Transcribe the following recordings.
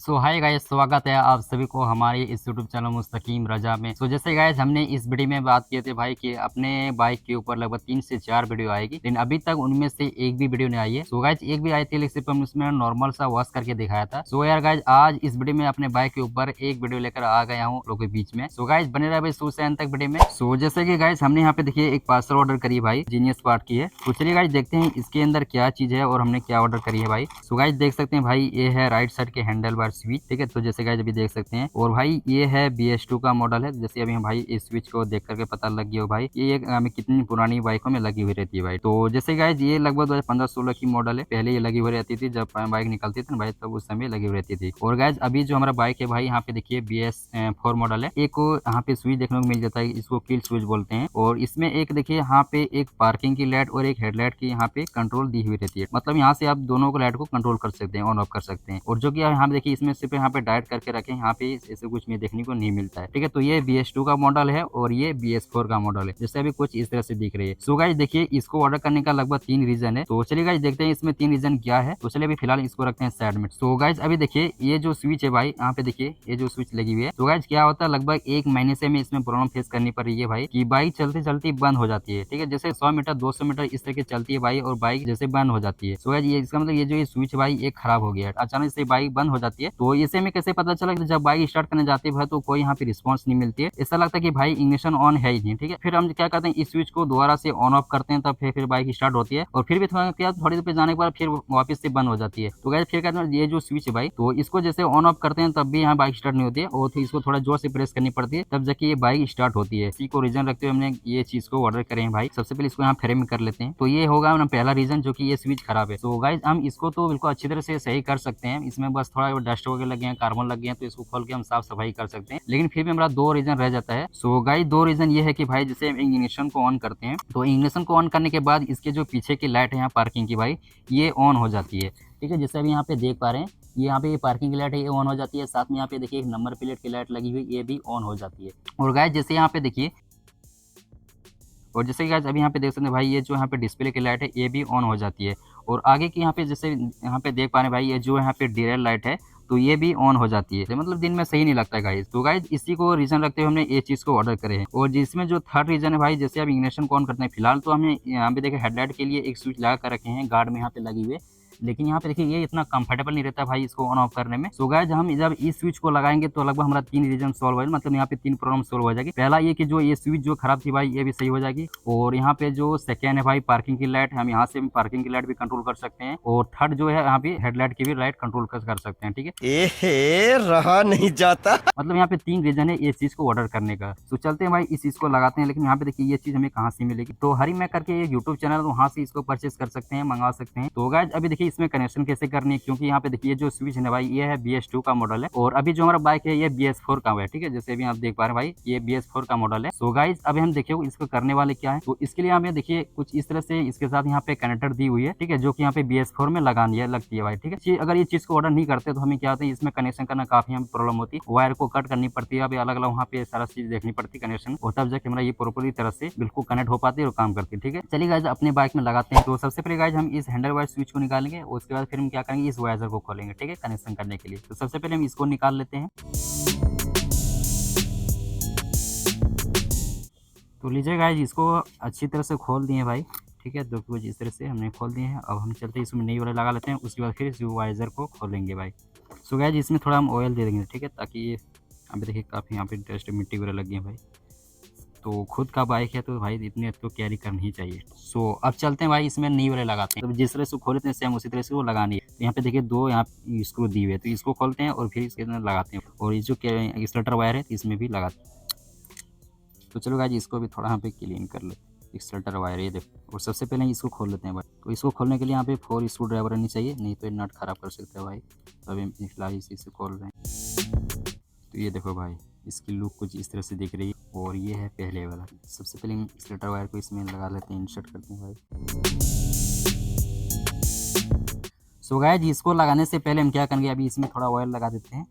सो hi guys, स्वागत है आप सभी को हमारे इस यूट्यूब चैनल मुस्तकीम रजा में। जैसे गाइस हमने इस वीडियो में बात किए थे भाई कि अपने बाइक के ऊपर लगभग 3 से 4 वीडियो आएगी, लेकिन अभी तक उनमें से एक भी वीडियो नहीं आई है। गाइस एक भी आई थी, लेकिन सिर्फ हम उसमें नॉर्मल सा वॉश करके दिखाया था। यार गाइस आज इस वीडियो में अपने बाइक के ऊपर एक वीडियो लेकर आ गया हूँ लोगों के बीच में। गाइस बने रहे भाई शुरू से अंत तक वीडियो में। जैसे की गाइस हमने यहाँ पे देखिए एक पार्सल ऑर्डर करी भाई, जीनियस पार्ट की है। चलिए गाइस देखते हैं इसके अंदर क्या चीज है और हमने क्या ऑर्डर करी है भाई। गाइस देख सकते हैं भाई, ये है राइट साइड के हैंडल बार स्विच, ठीक है। तो जैसे गाइस अभी देख सकते हैं, और भाई ये है BS2 का मॉडल है। जैसे अभी भाई इस स्विच को देख करके पता लग गया हो भाई ये हमें कितनी पुरानी बाइकों में लगी हुई रहती है भाई। तो जैसे गाइस ये लगभग 2015-16 की मॉडल है। पहले ये लगी हुई रहती थी जब बाइक निकलती थी ना भाई, तब उस समय लगी हुई रहती थी। और गाइस अभी जो हमारा बाइक है भाई, यहाँ पे देखिए BS4 मॉडल है। एक यहाँ पे स्विच देखने को मिल जाता है, इसको किल स्विच बोलते हैं। और इसमें एक देखिए यहाँ पे एक पार्किंग की लाइट और एक हेडलाइट की यहाँ पे कंट्रोल दी हुई रहती है। मतलब यहाँ से आप दोनों को लाइट को कंट्रोल कर सकते हैं, ऑन ऑफ कर सकते हैं। और जो कि यहाँ देखिए इसमें सिर्फ यहाँ पे डायरेक्ट करके रखें, यहाँ पे ऐसे कुछ में देखने को नहीं मिलता है, ठीक है। तो ये BS2 का मॉडल है और ये BS4 का मॉडल है। जैसे अभी कुछ इस तरह से दिख रही है। गाइस देखिए इसको ऑर्डर करने का लगभग 3 रीजन है। तो चलिए गाइस देखते हैं इसमें 3 रीजन क्या है। तो चलिए अभी फिलहाल इसको रखते हैं साइड में। गाइस अभी देखिए ये जो स्विच है भाई, यहाँ पे देखिए ये जो स्विच लगी हुई है। गाइस क्या होता है, लगभग 1 महीने से हमें इसमें प्रॉब्लम फेस करनी पड़ रही है भाई कि बाइक चलते चलती बंद हो जाती है, ठीक है। जैसे 100 मीटर 200 मीटर इस तरह की चलती है भाई, और बाइक जैसे बंद हो जाती है। गाइस ये इसका मतलब ये जो ये स्विच भाई ये खराब हो गया है, अचानक से बाइक बंद हो जाती है। तो इसे में कैसे पता चला कि जब बाइक स्टार्ट करने जाती है तो कोई यहाँ पे रिस्पॉन्स नहीं मिलती है, ऐसा लगता है कि भाई इग्निशन ऑन है ही नहीं, ठीक है। फिर हम क्या करते हैं, इस स्विच को दोबारा से ऑन ऑफ करते हैं, तब फिर बाइक स्टार्ट होती है। और फिर भी थोड़ी देर पे जाने के बाद फिर वापस से बंद हो जाती है। तो गाइस फिर कहते हैं ये जो स्विच है भाई, तो इसको जैसे ऑन ऑफ करते हैं तब भी यहाँ बाइक स्टार्ट नहीं होती है, और फिर इसको थोड़ा जोर से प्रेस करनी पड़ती है, तब जाके ये बाइक स्टार्ट होती है। इसी को रीजन रखते हुए हमने ये चीज को ऑर्डर करे हैं भाई। सबसे पहले इसको यहाँ फ्रेम कर लेते हैं। तो ये होगा ना पहला रीजन, जो कि ये स्विच खराब है। तो गाइस हम इसको तो बिल्कुल अच्छी तरह से सही कर सकते हैं, इसमें बस थोड़ा डस्ट वगैरह लगे हैं, कार्बन लग गए हैं, तो इसको खोल के हम साफ सफाई कर सकते हैं। लेकिन फिर भी हमारा 2 रीजन रह जाता है। गाइस 2 रीजन ये है कि भाई जैसे इग्निशन को ऑन करते हैं, तो इग्निशन को ऑन करने के बाद इसके जो पीछे की लाइट है यहाँ पार्किंग की भाई, ये ऑन हो जाती है, ठीक है। जैसे अभी यहाँ पे देख पा रहे हैं, ये यहाँ पे पार्किंग की लाइट है, ये ऑन हो जाती है। साथ में यहाँ पे देखिए एक नंबर प्लेट की लाइट लगी हुई, ये भी ऑन हो जाती है। और गाइस जैसे यहाँ पे देखिए, और जैसे कि गाइस अभी यहाँ पे देख सकते हैं भाई, ये जो यहाँ पे डिस्प्ले की लाइट है ये भी ऑन हो जाती है। और आगे की यहाँ पे जैसे यहाँ पे देख पा रहे हैं भाई, ये जो यहाँ पे डीरेल लाइट है, तो ये भी ऑन हो जाती है। मतलब दिन में सही नहीं लगता है गाइस। तो गाइस इसी को रीजन रखते हुए हमने ये चीज को ऑर्डर करे हैं। और जिसमें जो थर्ड रीजन है भाई, जैसे अब इग्निशन को ऑन करते हैं, फिलहाल तो हमें यहाँ पे देखिए हेडलाइट के लिए एक स्विच लगा कर रखे हैं, गार्ड में यहाँ पे लगी हुई है। लेकिन यहाँ पे देखिए ये इतना कंफर्टेबल नहीं रहता भाई इसको ऑन ऑफ करने में। गाइस हम जब इस स्विच को लगाएंगे तो लगभग हमारा 3 रीजन सॉल्व हो जाएगा। मतलब यहाँ पे 3 प्रॉब्लम सॉल्व हो जाएगी। पहला ये कि जो ये स्विच जो खराब थी भाई, ये भी सही हो जाएगी। और यहाँ पे जो सेकेंड है भाई पार्किंग की लाइट, हम यहाँ से पार्किंग की लाइट भी कंट्रोल कर सकते हैं। और थर्ड जो है यहाँ पे हेडलाइट की भी लाइट कंट्रोल कर सकते हैं, ठीक है। एहे रहा नहीं जाता। मतलब यहाँ पे 3 रीजन है ये चीज को ऑर्डर करने का। तो चलते हैं भाई इस चीज को लगाते हैं। लेकिन यहाँ पे देखिए ये चीज हमें कहाँ से मिलेगी, तो हरी मैं करके एक यूट्यूब चैनल, वहाँ से इसको परचेस कर सकते हैं, मंगा सकते हैं। तो गाइस अभी देखिए इसमें कनेक्शन कैसे करनी है, क्योंकि यहाँ पे देखिए जो स्विच है भाई, ये है BS2 का मॉडल है, और अभी जो हमारा बाइक है ये BS4 का है, ठीक है। जैसे अभी आप देख पा रहे हैं भाई, ये BS4 का मॉडल है। गाइस अभी हम देखिए इसको करने वाले क्या है। तो इसके लिए हमें देखिए कुछ इस तरह से इसके साथ यहाँ पे कनेक्टर दी हुई है, ठीक है, जो कि यहाँ पे BS4 में लगानी है, लगती है भाई, ठीक है। अगर ये चीज को ऑर्डर नहीं करते तो हमें क्या होता है, इसमें कनेक्शन करना काफी हमें प्रॉब्लम होती है, वायर को कट करनी पड़ती है, अभी अलग अलग वहाँ पे सारा चीज देखनी पड़ती है कनेक्शन, और तब जाके हमारा ये प्रॉपरली तरह से बिल्कुल कनेक्ट हो पाती है और काम करती है, ठीक है। चलिए गाइस अपने बाइक में लगाते हैं। तो सबसे पहले गाइस हम इस हैंडल वायर स्विच को निकालेंगे, और उसके बाद फिर हम क्या करेंगे, इस वायर को खोलेंगे, ठीक है, कनेक्शन करने के लिए। तो सबसे पहले हम इसको निकाल लेते हैं। तो लीजिए गाइस इसको अच्छी तरह से खोल दिए भाई, ठीक है। तो कुछ इस तरह से हमने खोल दिए हैं। अब हम चलते हैं इसमें नई वाले लगा लेते हैं, उसके बाद फिर इस वाइजर को खोलेंगे भाई। गाइस इसमें थोड़ा हम ऑयल दे देंगे, ठीक है, ताकि ये अभी देखिए काफ़ी यहाँ पे डस्ट मिट्टी वगैरह लगी है भाई। तो खुद का बाइक है तो भाई इतने तो कैरी करनी ही चाहिए। अब चलते हैं भाई इसमें नी वाले लगाते हैं। तो जिस तरह से खोलते हैं सेम उसी तरह से वो लगानी है। तो यहाँ पे देखिए 2 यहाँ स्क्रू दी हुए है, तो इसको खोलते हैं और फिर इसके अंदर लगाते हैं, और ये जो एक्सलेटर वायर है इसमें भी लगाते हैं। तो चलो गाइस इसको भी थोड़ा यहाँ पे क्लीन कर लेते हैं, एक्सलेटर वायर ये देखो। और सबसे पहले इसको खोल लेते हैं भाई। तो इसको खोलने के लिए यहाँ पे 4 स्क्रू ड्राइवर रहनी चाहिए, नहीं तो ये नट खराब कर सकते हैं भाई। तो अभी फिलहाल इसी से खोल रहे हैं। तो ये देखो भाई इसकी लुक कुछ इस तरह से दिख रही है, और ये है पहले वाला। सबसे पहले हम एक्सलेटर वायर को इसमें लगा लेते हैं, इंसर्ट करते हैं भाई। गाइस इसको लगाने से पहले हम क्या करेंगे, अभी इसमें थोड़ा ऑयल लगा देते हैं।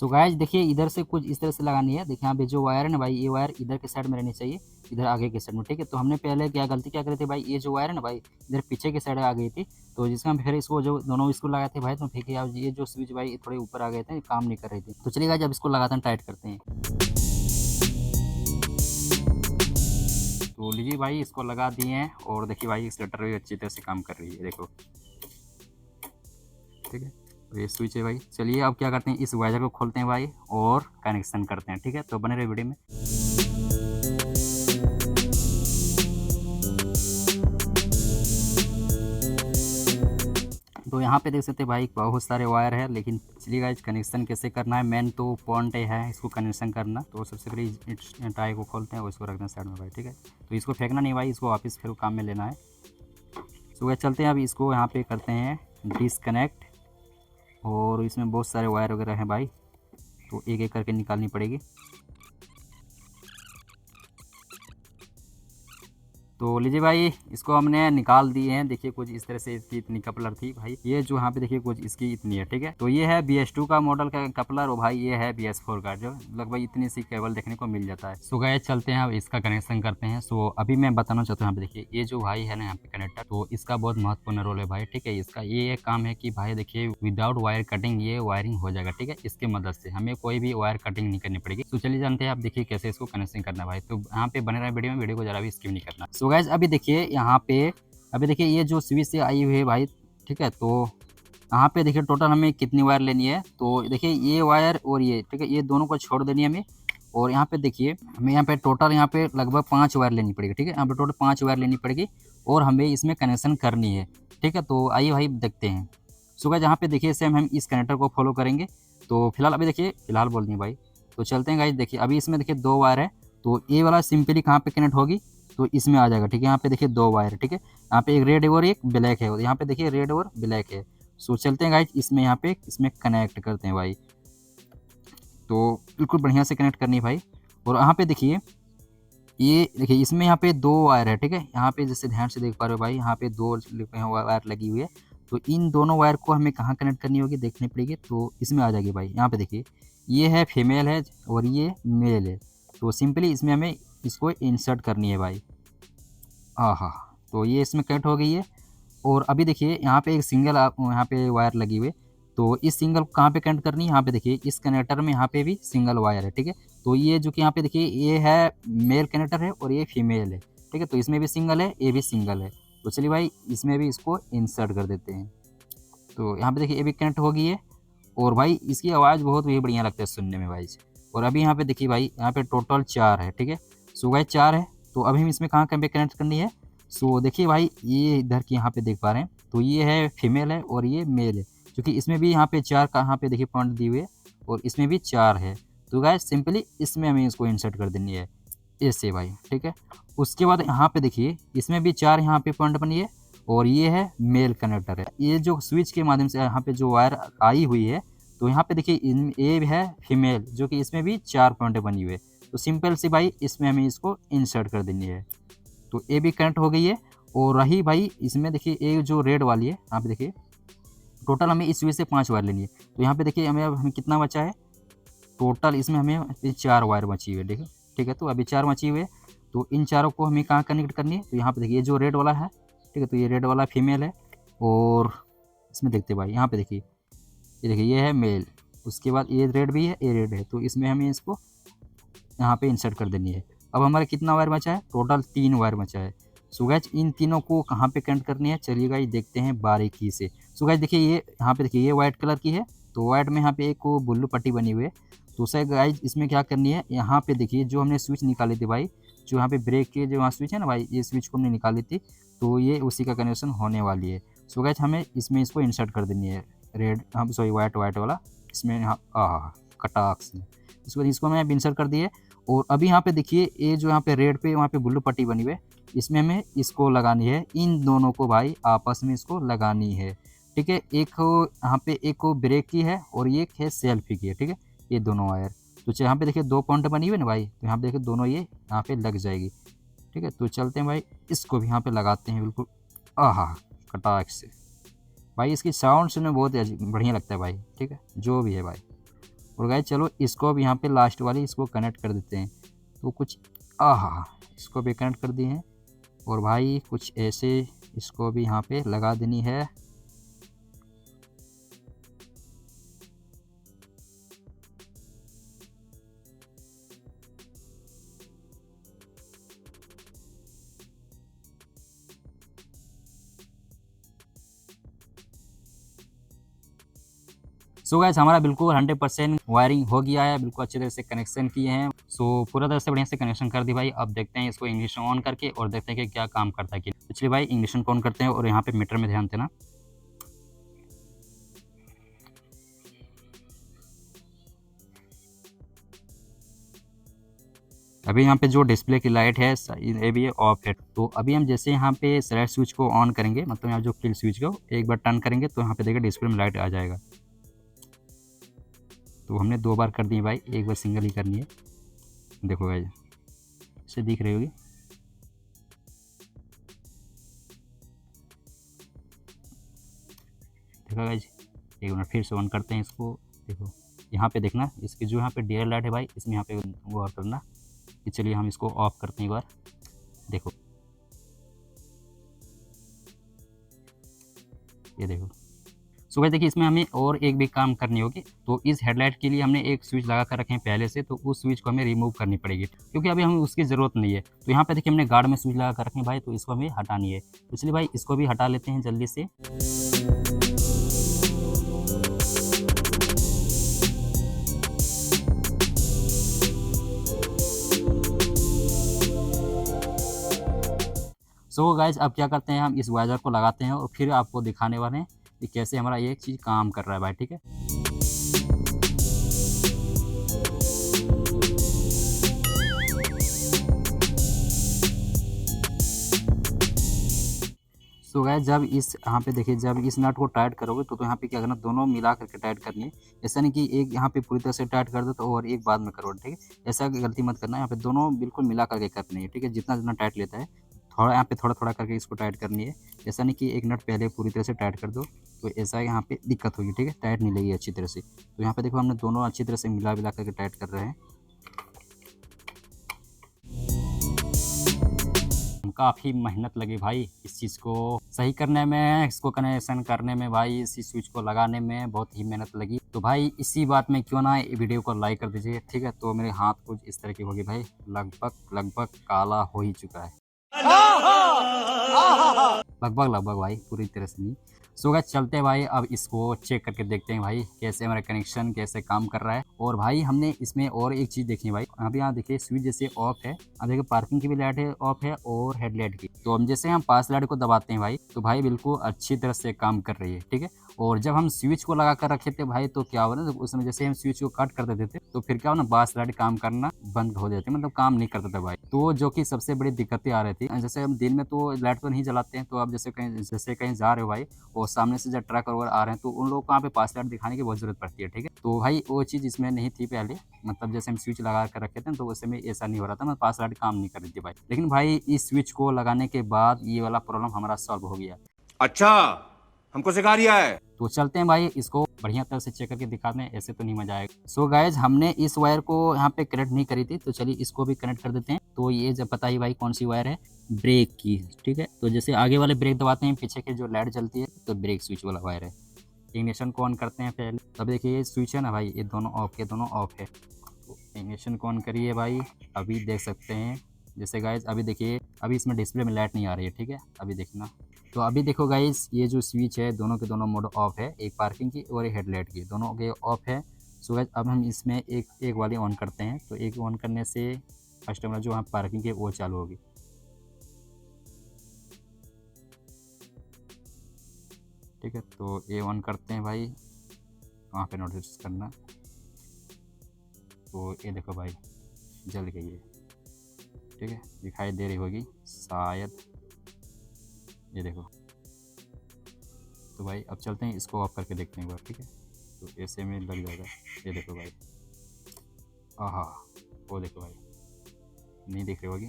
सो गाइज देखिए इधर से कुछ इस तरह से लगानी है। देखिए यहाँ पे जो वायर है ना भाई, ये वायर इधर के साइड में रहनी चाहिए, इधर आगे के साइड में, ठीक है। तो हमने पहले गलती क्या करी थी भाई, ये जो वायर है ना भाई इधर पीछे के साइड आ गई थी, तो जिसका हम फिर इसको जो दोनों इसको लगाए थे भाई, तो ठीक है ये जो स्विच भाई थोड़े ऊपर आ गए थे, काम नहीं कर रहे थे। तो चलिए गाइज अब इसको लगाते हैं, टाइट करते हैं। तो लीजिए भाई इसको लगा दिए हैं, और देखिए भाई स्वेटर भी अच्छी तरह से काम कर रही है, देखो ठीक है। तो ये स्विच है भाई। चलिए अब क्या करते हैं, इस वायर को खोलते हैं भाई और कनेक्शन करते हैं, ठीक है। तो बने रहे वीडियो में। तो यहाँ पे देख सकते हैं भाई बहुत सारे वायर है, लेकिन चलिए गाइस कनेक्शन कैसे करना है, मेन तो पॉइंट है इसको कनेक्शन करना। तो सबसे पहले इस टाई को खोलते हैं और इसको रखते हैं साइड में भाई, ठीक है। तो इसको फेंकना नहीं भाई, इसको वापस फिर काम में लेना है। तो गाइस चलते हैं, अब इसको यहाँ पे करते हैं डिसकनेक्ट, और इसमें बहुत सारे वायर वगैरह हैं भाई, तो एक एक करके निकालनी पड़ेगी। तो लीजिए भाई इसको हमने निकाल दिए हैं। देखिए कुछ इस तरह से इसकी इतनी कपलर थी भाई, ये जो यहाँ पे देखिए कुछ इसकी इतनी है, ठीक है। तो ये है BS2 का मॉडल का कपलर, और भाई ये है BS4 का, जो लगभग इतनी सी केबल देखने को मिल जाता है। सो गाइस चलते हैं अब इसका कनेक्शन करते हैं। सो अभी मैं बताना चाहता हूँ, यहाँ पे देखिए ये जो भाई है ना यहाँ पे कनेक्टर, तो इसका बहुत महत्वपूर्ण रोल है भाई, ठीक है। इसका ये काम है कि भाई देखिए विदाउट वायर कटिंग ये वायरिंग हो जाएगा, ठीक है। इसके मदद से हमें कोई भी वायर कटिंग नहीं करनी पड़ेगी। तो चलिए जानते हैं आप देखिए कैसे इसको कनेक्शन करना भाई। तो यहाँ पे बने रहे वीडियो को जरा भी स्किप नहीं करना। सो गाइस अभी देखिए यहाँ पे, अभी देखिए ये जो स्विच से आई हुई है भाई, ठीक है। तो यहाँ पे देखिए टोटल हमें कितनी वायर लेनी है, तो देखिए ये वायर और ये, ठीक है, ये दोनों को छोड़ देनी है हमें। और यहाँ पे देखिए हमें यहाँ पे टोटल यहाँ पे लगभग 5 वायर लेनी पड़ेगी, ठीक है। यहाँ पे टोटल 5 वायर लेनी पड़ेगी और हमें इसमें कनेक्शन करनी है, ठीक है। तो आइए भाई देखते हैं। सो गाइस यहाँ पे देखिए सेम हम इस कनेक्टर को फॉलो करेंगे। तो फिलहाल अभी देखिए, फिलहाल बोल दिए भाई, तो चलते हैं गाइस। देखिए अभी इसमें देखिए 2 वायर है, तो ये वाला सिंपली कहाँ पे कनेक्ट होगी, तो इसमें आ जाएगा, ठीक है। यहाँ पे देखिए 2 वायर है, ठीक है। यहाँ पे एक रेड और एक ब्लैक है, यहाँ पे देखिए रेड और ब्लैक है। सो चलते हैं गाइस इसमें, यहाँ पे इसमें कनेक्ट करते हैं भाई। तो बिल्कुल बढ़िया से कनेक्ट करनी है भाई। और यहाँ पे देखिए ये देखिए इसमें यहाँ पे 2 वायर है, ठीक है। यहाँ पे जैसे ध्यान से देख पा रहे हो भाई, यहाँ पे 2 वायर लगी हुई है। तो इन दोनों वायर को हमें कहाँ कनेक्ट करनी होगी देखनी पड़ेगी। तो इसमें आ जाएगी भाई, यहाँ पे देखिए ये है फीमेल है और ये मेल है। तो सिंपली इसमें हमें इसको इंसर्ट करनी है भाई। हाँ, तो ये इसमें कनेक्ट हो गई है। और अभी देखिए यहाँ पे एक सिंगल यहाँ पे वायर लगी हुई है, तो इस सिंगल को कहाँ पे कनेक्ट करनी है, यहाँ पे देखिए इस कनेक्टर में यहाँ पे भी सिंगल वायर है, ठीक है। तो ये जो कि यहाँ पे देखिए ये है मेल कनेक्टर है और ये फीमेल है, ठीक है। तो इसमें भी सिंगल है, ये भी सिंगल है। तो चलिए भाई इसमें भी इसको इंसर्ट कर देते हैं। तो यहाँ पे देखिए ये भी कनेक्ट हो गई है, और भाई इसकी आवाज़ बहुत ही बढ़िया लगता है सुनने में भाई। और अभी यहाँ पे देखिए भाई यहाँ पे टोटल 4 है, ठीक है। सो भाई 4 है, तो अभी हम इसमें कहाँ पे कनेक्ट करनी है। सो देखिए भाई ये इधर की यहाँ पे देख पा रहे हैं, तो ये है फीमेल है और ये मेल है, क्योंकि इसमें भी यहाँ पे 4 कहाँ पे देखिए पॉइंट दिए हुए है, और इसमें भी 4 है। तो गाइस सिंपली इसमें हमें इसको इंसर्ट कर देनी है ऐसे भाई, ठीक है। उसके बाद यहाँ पे देखिए इसमें भी 4 यहाँ पे पॉइंट बनी है, और ये है मेल कनेक्टर है। ये जो स्विच के माध्यम से यहाँ पे जो वायर आई हुई है, तो यहाँ पे देखिए ये है फीमेल, जो कि इसमें भी 4 पॉइंट बनी हुई है। तो सिंपल सी भाई इसमें हमें इसको इंसर्ट कर देनी है। तो ये भी कनेक्ट हो गई है। और रही भाई इसमें देखिए ये जो रेड वाली है, यहाँ पे देखिए टोटल हमें इस स्विच से 5 वायर लेनी है। तो यहाँ पे देखिए हमें कितना बचा है, टोटल इसमें हमें 4 वायर बची हुई है, देखो ठीक है। तो अभी 4 बची हुई है, तो इन चारों को हमें कहाँ कनेक्ट करनी है। तो यहाँ पे देखिए जो रेड वाला है, ठीक है, तो ये रेड वाला फीमेल है। और इसमें देखते भाई यहाँ पे देखिए ये देखिए ये है मेल, उसके बाद ये रेड भी है, ये रेड है। तो इसमें हमें इसको यहाँ पे इंसर्ट कर देनी है। अब हमारा कितना वायर बचा है, टोटल 3 वायर बचा है। सो गाइस इन तीनों को कहाँ पे कनेक्ट करनी है, चलिए गाइस देखते हैं बारीकी से। सो गाइस देखिए ये यहाँ पे देखिए ये वाइट कलर की है, तो वाइट में यहाँ पे एक ब्लू पट्टी बनी हुई है। तो सर गाइस इसमें क्या करनी है, यहाँ पे देखिए जो हमने स्विच निकाली थी भाई, जो यहाँ पे ब्रेक के जो यहाँ स्विच है ना भाई, ये स्विच को हमने निकाली थी, तो ये उसी का कनेक्शन होने वाली है। सो गाइस हमें इसमें इसको इंसर्ट कर देनी है रेड, हम सॉरी वाइट वाला इसमें, यहाँ कटाक से इसको मैं इंसर्ट कर दिए। और अभी यहाँ पे देखिए ये जो यहाँ पे रेड पे वहाँ पे ब्लू पट्टी बनी हुई है, इसमें हमें इसको लगानी है, इन दोनों को भाई आपस में इसको लगानी है, ठीक है। एक यहाँ पे एक ब्रेक की है और एक है सेल्फी की है, ठीक है, ये दोनों वायर। तो यहाँ पे देखिए 2 पॉइंट बनी हुई है ना भाई, तो यहाँ पे देखिए दोनों ये यहाँ पे लग जाएगी, ठीक है। तो चलते हैं भाई इसको भी यहाँ पे लगाते हैं बिल्कुल कटाक से भाई। इसकी साउंड सुनने बहुत बढ़िया लगता है भाई, ठीक है, जो भी है भाई। और गाइस चलो इसको अब यहाँ पे लास्ट वाली इसको कनेक्ट कर देते हैं। तो कुछ आहा, इसको भी कनेक्ट कर दिए हैं। और भाई कुछ ऐसे इसको भी यहाँ पे लगा देनी है। सो गाइस हमारा बिल्कुल 100% वायरिंग हो गया है, बिल्कुल अच्छी तरह से कनेक्शन किए हैं। सो पूरा तरह से बढ़िया से कनेक्शन कर दी भाई। अब देखते हैं इसको इंग्लिश ऑन करके और देखते हैं कि क्या काम करता है कि। तो चलिए भाई इंग्लिश ऑन करते हैं और यहाँ पे मीटर में ध्यान देना। अभी यहाँ पे जो डिस्प्ले की लाइट है ये भी ऑफ है। तो अभी हम जैसे यहाँ पे सेलेक्ट स्विच को ऑन करेंगे, मतलब यहाँ जो किल स्विच को एक बार टर्न करेंगे तो यहाँ पे देखिए डिस्प्ले में लाइट आ जाएगा। तो हमने 2 बार कर दी भाई, एक बार सिंगल ही करनी है। देखो भाई इसे दिख रही होगी। देखो गाइज एक मिनट फिर से ऑन करते हैं इसको। देखो यहाँ पे देखना इसकी जो यहाँ पे डीआर लाइट है भाई, इसमें यहाँ पे गौर करना कि चलिए हम इसको ऑफ करते हैं एक बार। देखो ये देखो। सो गाइस देखिए इसमें हमें और एक भी काम करनी होगी। तो इस हेडलाइट के लिए हमने एक स्विच लगा कर रखे हैं पहले से, तो उस स्विच को हमें रिमूव करनी पड़ेगी क्योंकि अभी हमें उसकी ज़रूरत नहीं है। तो यहाँ पे देखिए हमने गार्ड में स्विच लगा कर रखे हैं भाई, तो इसको हमें हटानी है। तो चलिए भाई इसको भी हटा लेते हैं जल्दी से। सो गाइज अब क्या करते हैं, हम इस वाइजर को लगाते हैं और फिर आपको दिखाने वाले हैं कि कैसे हमारा ये चीज़ काम कर रहा है भाई। ठीक है, सो गाइस जब इस यहाँ पे देखिए जब इस नट को टाइट करोगे तो यहाँ पे क्या करना, दोनों मिला करके टाइट करनी है। ऐसा नहीं कि एक यहाँ पे पूरी तरह से टाइट कर दो तो और एक बाद में करो। ठीक है, ऐसा गलती मत करना, यहाँ पे दोनों बिल्कुल मिला करके करनी है। ठीक है, जितना जितना टाइट लेता है थोड़ा यहाँ पे थोड़ा थोड़ा करके इसको टाइट करनी है। ऐसा नहीं कि एक नट पहले पूरी तरह से टाइट कर दो तो ऐसा यहाँ पे दिक्कत होगी। ठीक है, टाइट नहीं लगी अच्छी तरह से। तो यहाँ पे देखो हमने दोनों अच्छी तरह से मिला करके टाइट कर रहे हैं। काफ़ी मेहनत लगी भाई इस चीज़ को सही करने में, इसको कनेक्शन करने में भाई, इसी स्विच को लगाने में बहुत ही मेहनत लगी। तो भाई इसी बात में क्यों ना वीडियो को लाइक कर दीजिए। ठीक है, तो मेरे हाथ कुछ इस तरह की होगी भाई, लगभग काला हो ही चुका है। लगभग भाई पूरी तरह से नहीं। सो गाइस चलते हैं भाई, अब इसको चेक करके देखते हैं भाई कैसे हमारा कनेक्शन कैसे काम कर रहा है। और भाई हमने इसमें और एक चीज़ देखी है भाई, अभी यहाँ देखिए स्विच जैसे ऑफ है, अब देखिए पार्किंग की भी लाइट है ऑफ है और हेडलाइट की। तो हम जैसे हम पास लाइट को दबाते हैं भाई तो भाई बिल्कुल अच्छी तरह से काम कर रही है। ठीक है, और जब हम स्विच को लगा कर रखे थे भाई तो क्या हुआ ना, उसमें जैसे हम स्विच को कट कर देते थे तो फिर क्या हो ना, बास लाइट काम करना बंद हो जाती, मतलब काम नहीं करता था भाई। तो जो कि सबसे बड़ी दिक्कतें आ रही थी, जैसे हम दिन में तो लाइट तो नहीं जलाते हैं, तो आप जैसे कहीं जा रहे हो भाई और सामने से जब ट्रक वगैरह आ रहे हैं तो उन लोगों को वहाँ पे पास लाइट दिखाने की बहुत ज़रूरत पड़ती है। ठीक है, तो भाई वो चीज़ इसमें नहीं थी पहले, मतलब जैसे हम स्विच लगा कर रखे थे तो उस समय ऐसा नहीं हो रहा था, मतलब पास लाइट काम नहीं कर रही थी भाई। लेकिन भाई इस स्विच को लगाने के बाद ये वाला प्रॉब्लम हमारा सॉल्व हो गया। अच्छा, हमको सिखा रिया है। तो चलते हैं भाई इसको बढ़िया तरह से चेक करके दिखाते हैं, ऐसे तो नहीं मजा आएगा। सो गाइज हमने इस वायर को यहाँ पे कनेक्ट नहीं करी थी, तो चलिए इसको भी कनेक्ट कर देते हैं। तो ये जब बताइए भाई कौन सी वायर है, ब्रेक की। ठीक है, तो जैसे आगे वाले ब्रेक दबाते हैं पीछे के जो लाइट जलती है तो ब्रेक स्विच वाला वायर है। इग्निशन को ऑन करते हैं पहले, तब देखिए ये स्विच है ना भाई, ये दोनों ऑफ के दोनों ऑफ है। तो इग्निशन को ऑन करिए भाई, अभी देख सकते हैं जैसे गाइज अभी देखिए अभी इसमें डिस्प्ले में लाइट नहीं आ रही है। ठीक है, अभी देखना। तो अभी देखो गाइस ये जो स्विच है दोनों के दोनों मोड ऑफ है, एक पार्किंग की और एक हेडलाइट की, दोनों के ऑफ है। सो गाइस अब हम इसमें एक वाली ऑन करते हैं, तो एक ऑन करने से फर्स्ट वाला जो हम पार्किंग की वो चालू होगी। ठीक है, तो ये ऑन करते हैं भाई, वहाँ पे नोटिस करना। तो ये देखो भाई जल गई है। ठीक है, दिखाई दे रही होगी शायद, ये देखो। तो भाई अब चलते हैं इसको ऑफ करके देखते हैं एक बार। ठीक है, तो ऐसे में लग जाएगा, ये देखो भाई, आहा वो देखो भाई, नहीं दिख रही होगी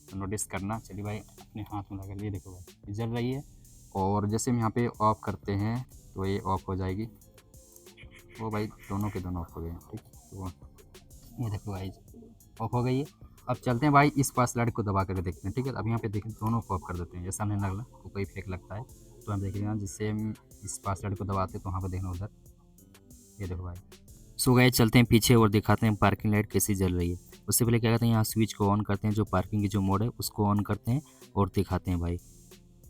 तो नोटिस करना। चलिए भाई अपने हाथ में लगा, ये देखो भाई जल रही है। और जैसे हम यहाँ पे ऑफ करते हैं तो ये ऑफ हो जाएगी। वो भाई दोनों के दोनों ऑफ हो गए हैं, ठीक। तो ये देखो भाई ऑफ हो गई है। अब चलते हैं भाई इस पास लाइट को दबा करके देखते हैं, ठीक है। अब यहाँ पे देखें दोनों को ऑफ कर देते हैं, ऐसा नहीं लगना तो कोई फेक लगता है। तो हम देखेंगे जिससे हम इस पास लाइट को दबाते हैं तो वहाँ पर देखना उधर, ये देखो भाई। सो गाइस चलते हैं पीछे और दिखाते हैं पार्किंग लाइट कैसी जल रही है। उससे पहले क्या करते हैं, यहाँ स्विच को ऑन करते हैं, जो पार्किंग की जो मोड है उसको ऑन करते हैं और दिखाते हैं भाई।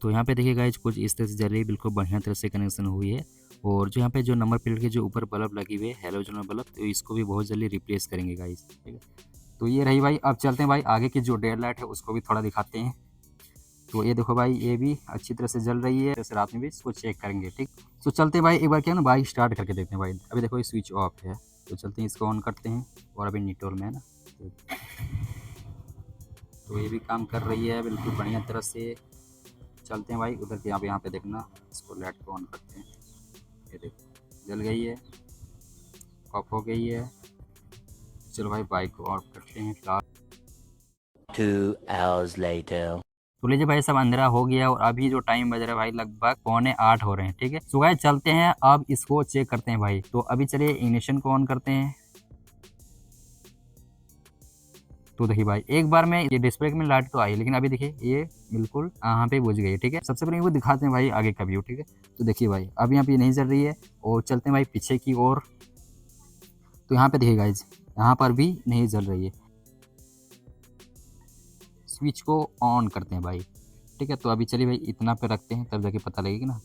तो यहाँ पे देखिए गाइस कुछ इस तरह से जल रही है, बिल्कुल बढ़िया तरह से कनेक्शन हुई है। और जो यहाँ पे जो नंबर प्लेट के जो ऊपर बल्ब लगी हुई है हेलोजन बल्ब, तो इसको भी बहुत जल्दी रिप्लेस करेंगे गाइस, ठीक है। तो ये रही भाई। अब चलते हैं भाई आगे की जो डेड लाइट है उसको भी थोड़ा दिखाते हैं। तो ये देखो भाई ये भी अच्छी तरह से जल रही है, जैसे रात में भी इसको चेक करेंगे, ठीक। तो चलते हैं भाई एक बार क्या ना बाइक स्टार्ट करके देखते हैं भाई। अभी देखो ये स्विच ऑफ है, तो चलते हैं इसको ऑन करते हैं। और अभी न्यूट्रल में है ना, तो ये भी काम कर रही है बिल्कुल बढ़िया तरह से। चलते हैं भाई उधर के यहाँ पे देखना, इसको लाइट को ऑन करते हैं। ये देखो जल गई है, ऑफ हो गई है। चलो भाई बाइक को ऑफ करते हैं फिलहाल। 2 hours later. तो लीजिए भाई सब अंधेरा हो गया और अभी जो टाइम बज रहा है भाई लगभग 7:45 हो रहे हैं, ठीक है। सो गाइस चलते हैं अब इसको चेक करते हैं भाई। तो अभी चलिए इग्निशन को ऑन करते हैं। तो देखिए भाई एक बार में ये डिस्प्ले में लाइट तो आई, लेकिन अभी देखिए ये बिल्कुल यहाँ पे बुझ गई है, ठीक है। सबसे पहले वो दिखाते हैं भाई आगे का व्यू, ठीक है। तो देखिए भाई अब यहाँ पे नहीं जल रही है। और चलते हैं भाई पीछे की ओर। तो यहाँ पे देखिए गाइज यहाँ पर भी नहीं जल रही है। स्विच को ऑन करते हैं भाई, ठीक है। तो अभी चलिए भाई इतना पे रखते हैं, तब जाके पता लगेगी ना।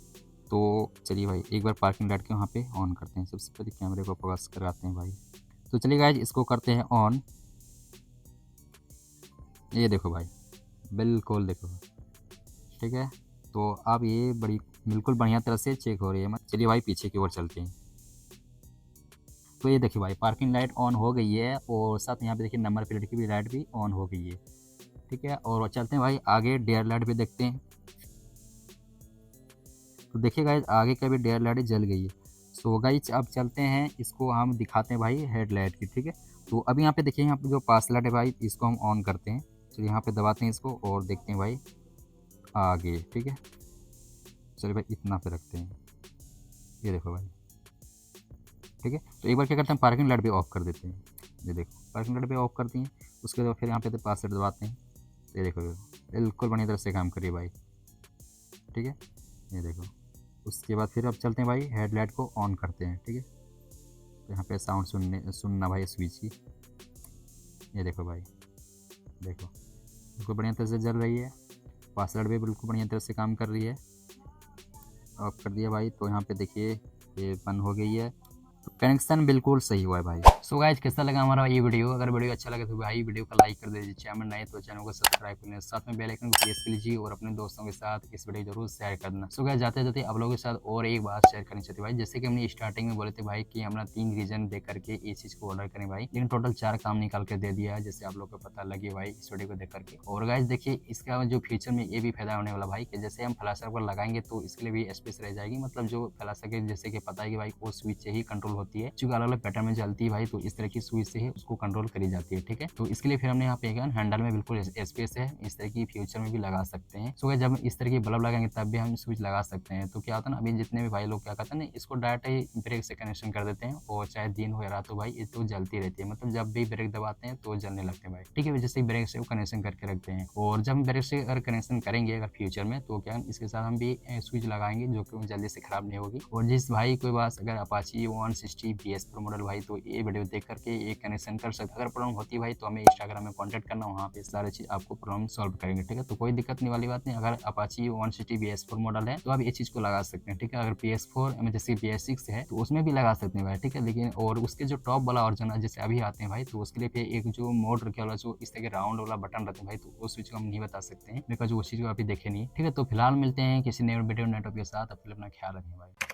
तो चलिए भाई एक बार पार्किंग लाइट के वहाँ पे ऑन करते हैं। सबसे पहले कैमरे को फोकस कराते हैं भाई। तो चलिए गाइज इसको करते हैं ऑन। ये देखो भाई बिल्कुल देखो, ठीक है। तो अब ये बिल्कुल बढ़िया तरह से चेक हो रही है। चलिए भाई पीछे की ओर चलते हैं। तो ये देखिए भाई पार्किंग लाइट ऑन हो गई है और साथ यहाँ पे देखिए नंबर प्लेट की भी लाइट भी ऑन हो गई है, ठीक है। और चलते हैं भाई आगे डेयर लाइट भी देखते हैं। तो देखिए गाइज आगे का भी डेयर लाइट जल गई है। सो गाइज अब चलते हैं इसको हम दिखाते हैं भाई हेडलाइट की, ठीक है। तो अभी यहाँ पे देखिए यहाँ पे जो पास लाइट है भाई इसको हम ऑन करते हैं। चलिए यहाँ पे दबाते हैं इसको और देखते हैं भाई आगे, ठीक है। चलिए भाई इतना पे रखते हैं, ये देखो भाई, ठीक है। तो एक बार क्या करते हैं पार्किंग लाइट भी ऑफ कर देते हैं। ये देखो पार्किंग लाइट भी ऑफ करती हैं। उसके बाद फिर यहाँ पे तो पास लाइट दबाते हैं। ये देखो बिल्कुल बढ़िया तरह से काम करिए भाई, ठीक है। ये देखो उसके बाद फिर अब चलते हैं भाई हेडलाइट को ऑन करते हैं, ठीक है। तो यहाँ पे साउंड सुनना भाई स्विच की। ये देखो भाई देखो बिल्कुल बढ़िया तरह से जल रही है। पास लाइट भी बिल्कुल बढ़िया तरह से काम कर रही है। ऑफ कर दिया भाई। तो यहाँ पे देखिए ये बंद हो गई है। तो कनेक्शन बिल्कुल सही हुआ है भाई। सो गाइज कैसा लगा हमारा ये वीडियो? अगर वीडियो अच्छा लगे तो भाई वीडियो को लाइक कर दीजिए, चैनल नए तो चैनल को सब्सक्राइब कर लें, साथ में बेल आइकन को प्रेस कर लीजिए और अपने दोस्तों के साथ इस वीडियो जरूर शेयर कर देना। सो गाइज जाते जाते आप लोगों के साथ और एक बात शेयर करनी चाहती भाई। जैसे कि हमने स्टार्टिंग में बोले थे भाई कि हमारा 3 रीजन देख करके ये चीज़ को ऑर्डर करें भाई, लेकिन टोटल 4 काम निकाल के दे दिया है, जैसे आप लोग को पता लगे भाई इस वीडियो को देख करके। और गाइज देखिए इसका जो फ्यूचर में ये भी फायदा होने वाला भाई कि जैसे हम फ्लैशर पर लगाएंगे तो इसके लिए भी स्पेस रह जाएगी। मतलब जो फ्लैशर के जैसे कि पता है कि भाई वो स्विच से ही कंट्रोल होती है, चूंकि अलग अलग पैटर्न में जलती है भाई, तो इस तरह की स्विच से ही उसको कंट्रोल करी जाती है, ठीक है। तो इसके लिए फिर हमने यहाँ पे हैंडल में बिल्कुल स्पेस है, इस तरह की फ्यूचर में भी लगा सकते हैं। सो जब इस तरह की बल्ब लगाएंगे तब भी हम स्विच लगा सकते हैं। तो क्या होता है ना अभी जितने भी भाई लोग क्या करते हैं ना इसको डायरेक्ट ही ब्रेक से कनेक्शन कर देते हैं और चाहे दिन हो या रात हो भाई ये तो जलती रहती है। मतलब जब भी ब्रेक दबाते हैं तो जलने लगते हैं भाई, ठीक है। जैसे ब्रेक से वो कनेक्शन करके रखते हैं और जब हम ब्रेक से अगर कनेक्शन करेंगे अगर फ्यूचर में तो क्या इसके साथ हम भी स्विच लगाएंगे जो कि जल्दी से खराब नहीं होगी। और जिस भाई कोई बात अगर अपाची 160 BS4 मॉडल भाई तो ये वीडियो देख करके ये कनेक्शन कर सकते। अगर प्रॉब्लम होती है भाई तो हमें इंस्टाग्राम में कांटेक्ट करना, वहाँ पे सारी चीज़ आपको प्रॉब्लम सॉल्व करेंगे, ठीक है। तो कोई दिक्कत नहीं वाली बात नहीं। अगर अपाची 160 BS4 मॉडल है तो आप ये चीज़ को लगा सकते हैं, ठीक है। अगर PS4 में जैसे PS6 है तो उसमें भी लगा सकते हैं भाई, ठीक है। लेकिन और उसके जो टॉप वाला ऑर्जन जैसे अभी आते हैं भाई तो उसके लिए फिर एक जो मोड रखे वाला जो इस तरह के राउंड वाला बटन रहते हैं भाई, तो वो स्विच को हम नहीं बता सकते हैं बिकॉज वो चीज़ को अभी देखे नहीं, ठीक है। तो फिलहाल मिलते हैं किसी नए वीडियो नए टॉपिक के साथ। अपना ख्याल रखें भाई।